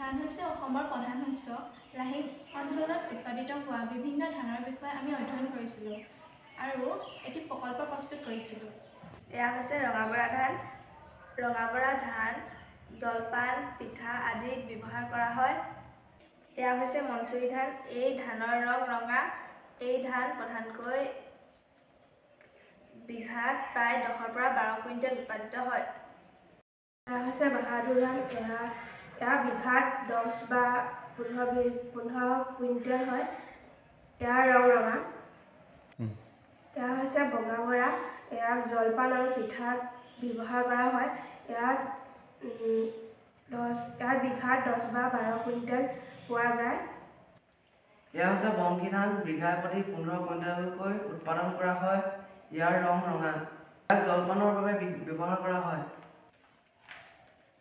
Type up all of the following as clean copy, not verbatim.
ধান হৈছে অসমৰ প্ৰধান শস্য। লাহিং অঞ্চলত উৎপাদিত হোৱা বিভিন্ন ধানৰ বিষয়ে আমি অধ্যয়ন কৰিছিলোঁ আৰু এটি প্ৰকল্প প্ৰস্তুত কৰিছিলোঁ। এয়া হৈছে ৰঙাবৰা ধান। ৰঙাবৰা ধান জলপান, পিঠা আদিত ব্যৱহাৰ কৰা হয়। এয়া হৈছে মনচুৰি ধান। এই ধানৰ ৰং ৰঙা। এই ধান প্ৰধানকৈ বিঘাত প্ৰায় 10 পৰা 12 কুইণ্টেল উৎপাদিত হয়। এয়া হৈছে বাহাদুৰ ধান। এয়া বিঘাত 10 বা 15 কুইণ্টেল হয়। ইয়াৰ ৰং ৰঙা। এয়া হৈছে বগা বৰা। ইয়াক জলপান আৰু পিঠাত ব্যৱহাৰ কৰা হয়। ইয়াত বিঘাত 10 বা 12 কুইণ্টেল পোৱা যায়। এয়া হৈছে বংশী ধান। বিঘাই প্ৰতি 15 কুইণ্টেলকৈ উৎপাদন কৰা হয়। ইয়াৰ ৰং ৰঙা। ইয়াক জলপানৰ বাবে ব্যৱহাৰ কৰা হয়।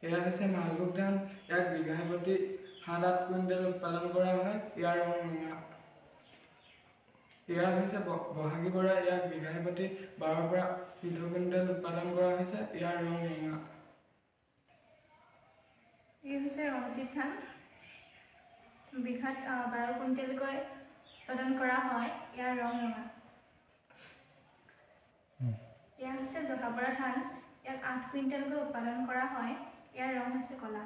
এয়া হৈছে মালভোগ ধান। ইয়াক বিঘাই প্ৰতি 7-8 কুইণ্টেল উৎপাদন কৰা হয়। ইয়াৰ ৰং ৰঙা। এয়া হৈছে বহাগী বৰা। ইয়াক বিঘাই প্ৰতি 12 পৰা 14 কুইণ্টেল উৎপাদন কৰা হৈছে। ইয়াৰ ৰং ৰঙা। এই হৈছে ৰঞ্জিত ধান। বিঘাত 12 কুইণ্টেলকৈ উৎপাদন কৰা হয়। ইয়াৰ ৰং ৰঙা। এয়া হৈছে জহাবৰা ধান। ইয়াক 8 কুইণ্টেলকৈ উৎপাদন কৰা হয়। ইয়াৰ ৰং হৈছে ক'লা।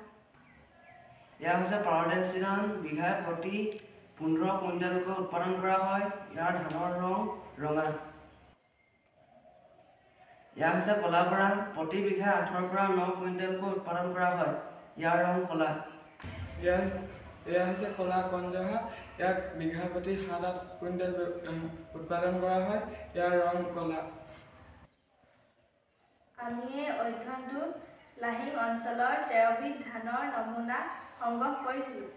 এয়া হৈছে পাৰদেশী ধান। বিঘাই প্ৰতি 15 কুইণ্টেলকৈ উৎপাদন কৰা হয়। ইয়াৰ ধানৰ ৰং ৰঙা। এয়া হৈছে ক'লা বৰা। প্ৰতি বিঘাই 8 পৰা 9 কুইণ্টেলকৈ উৎপাদন কৰা হয়। ইয়াৰ ৰং ক'লা। এয়া হৈছে ক'লা কণজহা। ইয়াক বিঘাই প্ৰতি 7-8 কুইণ্টেল উৎপাদন কৰা হয়। ইয়াৰ ৰং ক'লা। আমি এই অধ্যয়নটোত লাহিং অঞ্চলৰ 13 বিধ ধানৰ নমুনা সংগ্ৰহ কৰিছিলোঁ।